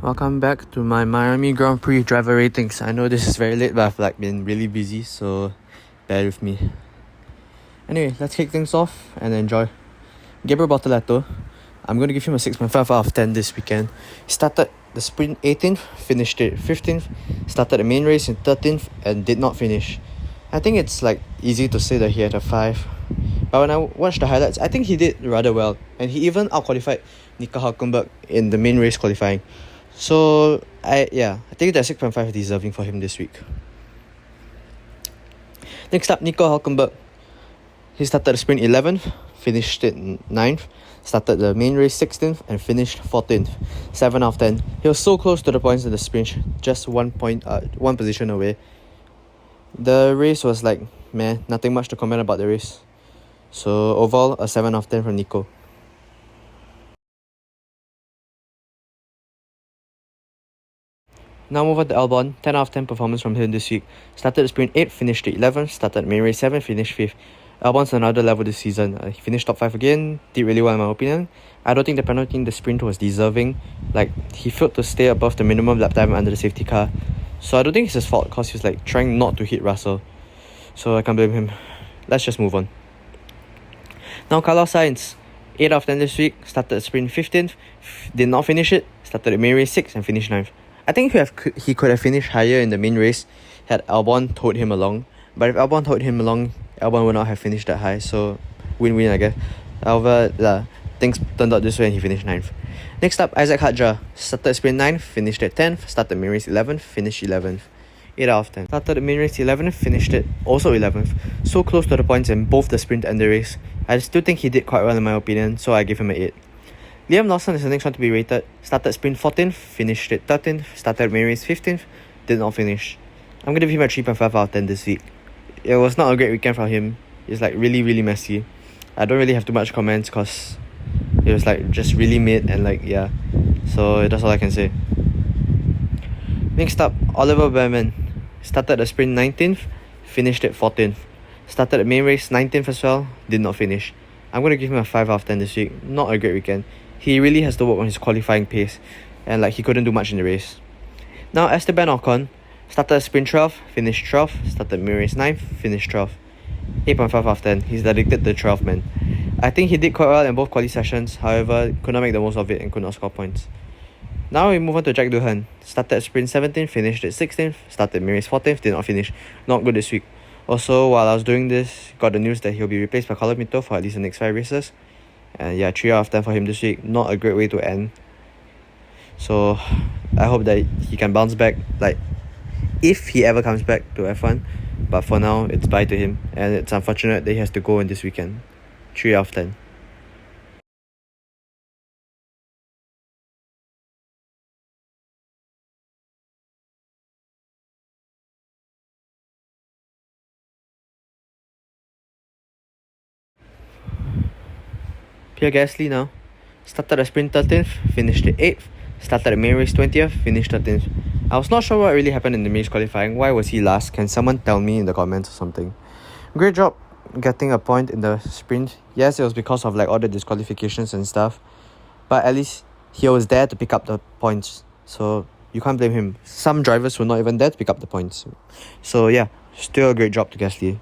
Welcome back to my Miami Grand Prix driver ratings. I know this is very late, but I've been really busy, so bear with me. Anyway, let's kick things off and enjoy. Gabriel Bortoleto, I'm going to give him a 6.5 out of 10 this weekend. He started the sprint 18th, finished it 15th, started the main race in 13th and did not finish. I think it's easy to say that he had a 5. But when I watched the highlights, I think he did rather well. And he even out-qualified Nico Hülkenberg in the main race qualifying. So, I think that 6.5 is deserving for him this week. Next up, Nico Hülkenberg. He started the sprint 11th, finished it 9th, started the main race 16th, and finished 14th. 7 out of 10. He was so close to the points in the sprint, just one position away. The race was nothing much to comment about the race. So, overall, a 7 out of 10 from Nico. Now move on to Albon, 10 out of 10 performance from him this week. Started the sprint 8th, finished 11th, started main race 7th, finished 5th. Albon's another level this season. He finished top 5 again, did really well in my opinion. I don't think the penalty in the sprint was deserving. He failed to stay above the minimum lap time under the safety car. So I don't think it's his fault because he's trying not to hit Russell. So I can't blame him. Let's just move on. Now Carlos Sainz, 8 out of 10 this week. Started the sprint 15th, did not finish it. Started the main race 6th and finished 9th. I think he could have finished higher in the main race had Albon towed him along. But if Albon towed him along, Albon would not have finished that high. So win-win, I guess. However, things turned out this way and he finished 9th. Next up, Isaac Hadjar. Started sprint 9th, finished at 10th. Started main race 11th, finished 11th. 8 out of 10. Started the main race 11th, finished it also 11th. So close to the points in both the sprint and the race. I still think he did quite well in my opinion, so I give him an 8. Liam Lawson is the next one to be rated. Started sprint 14th, finished it 13th, started main race 15th, did not finish. I'm going to give him a 3.5 out of 10 this week. It was not a great weekend for him. It's really, really messy. I don't really have too much comments because it was just really mid and so that's all I can say. Next up, Oliver Bearman. Started the sprint 19th, finished it 14th. Started the main race 19th as well, did not finish. I'm going to give him a 5 out of 10 this week. Not a great weekend. He really has to work on his qualifying pace and he couldn't do much in the race. Now Esteban Ocon. Started sprint 12th, finished 12th, started main race 9th, finished 12th. 8.5 out of 10. He's dedicated to the 12th man. I think he did quite well in both quali sessions, however, could not make the most of it and could not score points. Now we move on to Jack Doohan. Started sprint 17th, finished at 16th, started main race 14th, did not finish. Not good this week. Also, while I was doing this, got the news that he'll be replaced by Colin Mitto for at least the next 5 races. And 3 out of 10 for him this week. Not a great way to end. So I hope that he can bounce back, if he ever comes back to F1. But for now, it's bye to him. And it's unfortunate that he has to go in this weekend. 3 out of 10. Pierre Gasly now. Started the sprint 13th, finished the 8th. Started the main race 20th, finished 13th. I was not sure what really happened in the race qualifying. Why was he last? Can someone tell me in the comments or something? Great job getting a point in the sprint. Yes, it was because of all the disqualifications and stuff. But at least he was there to pick up the points. So you can't blame him. Some drivers were not even there to pick up the points. So still a great job to Gasly.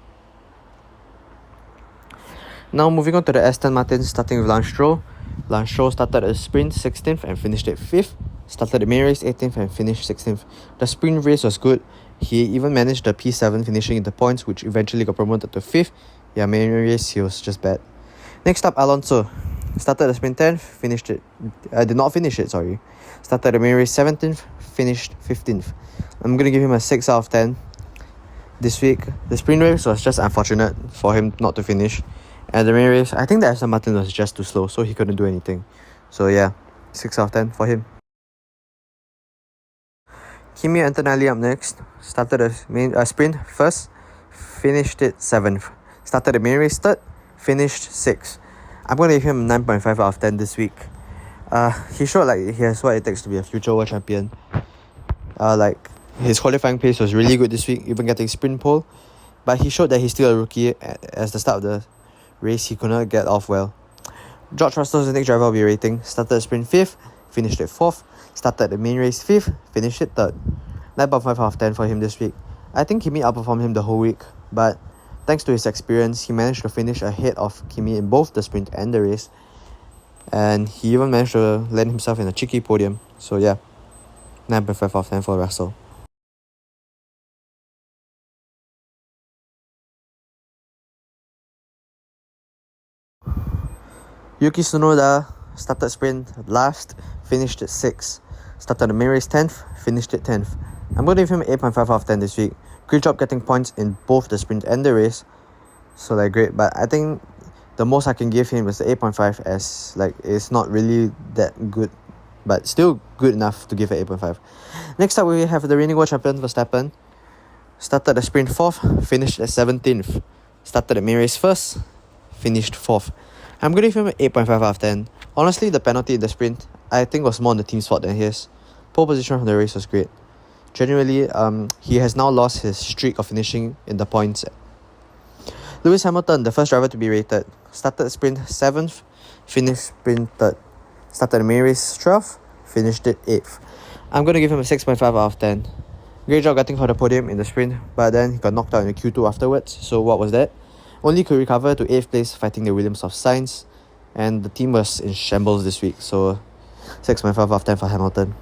Now moving on to the Aston Martin, starting with Lance Stroll. Lance Stroll started the sprint 16th and finished at 5th. Started the main race 18th and finished 16th. The sprint race was good. He even managed the P7, finishing in the points, which eventually got promoted to 5th. Main race he was just bad. Next up, Alonso. Started the sprint 10th, did not finish it, sorry. Started the main race 17th, finished 15th. I'm going to give him a 6 out of 10. This week, the sprint race was just unfortunate for him not to finish. And the main race, I think that Aston Martin was just too slow, so he couldn't do anything. So 6 out of 10 for him. Kimi Antonelli up next. Started the main sprint first, finished it 7th. Started the main race 3rd, finished 6th. I'm going to give him 9.5 out of 10 this week. He showed he has what it takes to be a future world champion. His qualifying pace was really good this week, even getting sprint pole. But he showed that he's still a rookie. As the start of the race, he could not get off well. George Russell is the next driver I'll be rating. Started the sprint 5th, finished at 4th. Started the main race 5th, finished it 3rd. 9.5 out of 10 for him this week. I think Kimi outperformed him the whole week, but thanks to his experience, he managed to finish ahead of Kimi in both the sprint and the race. And he even managed to land himself in a cheeky podium. So yeah, 9.5 out of 10 for Russell. Yuki Tsunoda started sprint last, finished it 6th. Started the main race 10th, finished it 10th. I'm going to give him 8.5 out of 10 this week. Great job getting points in both the sprint and the race. So like great, but I think the most I can give him is the 8.5, as like it's not really that good, but still good enough to give it 8.5. Next up we have the reigning world champion Verstappen. Started the sprint 4th, finished at 17th. Started the main race 1st, finished 4th. I'm going to give him an 8.5 out of 10. Honestly, the penalty in the sprint I think was more on the team's fault than his. Pole position from the race was great. Generally, he has now lost his streak of finishing in the points. Lewis Hamilton, the first driver to be rated, started sprint 7th, finished sprint 3rd. Started the main race 12th, finished it 8th. I'm going to give him a 6.5 out of 10. Great job getting for the podium in the sprint, but then he got knocked out in the Q2 afterwards. So what was that? Only could recover to 8th place fighting the Williams of Sainz, and the team was in shambles this week. So 6.5 out of 10 for Hamilton.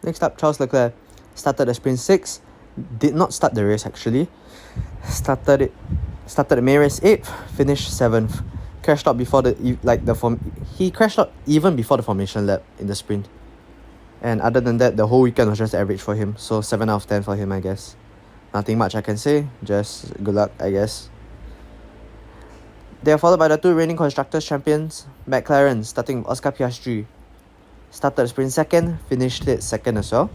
Next up, Charles Leclerc started the sprint 6th, did not start the race actually. Started the main race 8th, finished 7th. Crashed out before he crashed out even before the formation lap in the sprint. And other than that, the whole weekend was just average for him. So 7 out of 10 for him, I guess. Nothing much I can say, just good luck, I guess. They are followed by the two reigning Constructors champions, McLaren, starting with Oscar Piastri. Started the sprint 2nd, finished it 2nd as well.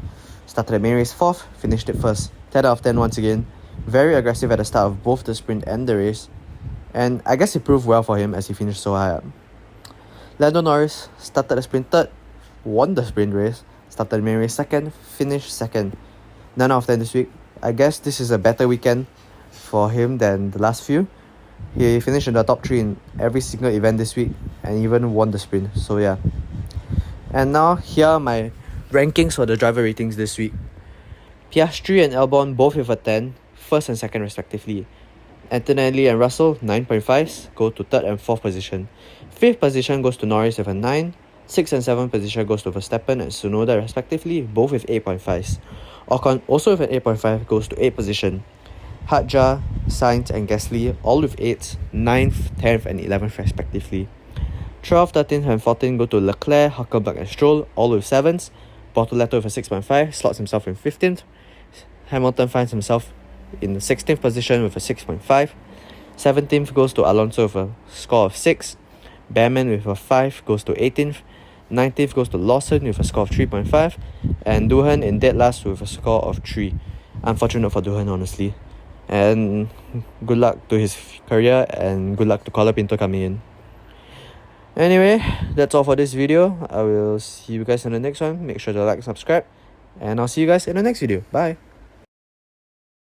Started the main race 4th, finished it 1st. 10 out of 10 once again. Very aggressive at the start of both the sprint and the race. And I guess it proved well for him as he finished so high up. Lando Norris started the sprint 3rd, won the sprint race. Started the main race 2nd, finished 2nd. 9 out of 10 this week. I guess this is a better weekend for him than the last few. He finished in the top 3 in every single event this week and even won the sprint. So yeah. And now here are my rankings for the driver ratings this week. Piastri and Albon both with a 10, 1st and 2nd respectively. Antonelli and Russell 9.5s go to 3rd and 4th position. 5th position goes to Norris with a 9. 6th and 7th position goes to Verstappen and Tsunoda respectively, both with 8.5s. Ocon, also with an 8.5, goes to 8th position. Hadjar, Sainz and Gasly all with 8s, 9th, 10th and 11th respectively. 12, 13th and 14th go to Leclerc, Hülkenberg and Stroll, all with 7s. Bortoleto with a 6.5, slots himself in 15th. Hamilton finds himself in the 16th position with a 6.5. 17th goes to Alonso with a score of 6. Behrman with a 5 goes to 18th. 19th goes to Lawson with a score of 3.5. And Doohan in dead last with a score of 3. Unfortunate for Doohan, honestly. And good luck to his career and good luck to Colapinto coming in. Anyway, that's all for this video. I will see you guys in the next one. Make sure to like, subscribe, and I'll see you guys in the next video. Bye.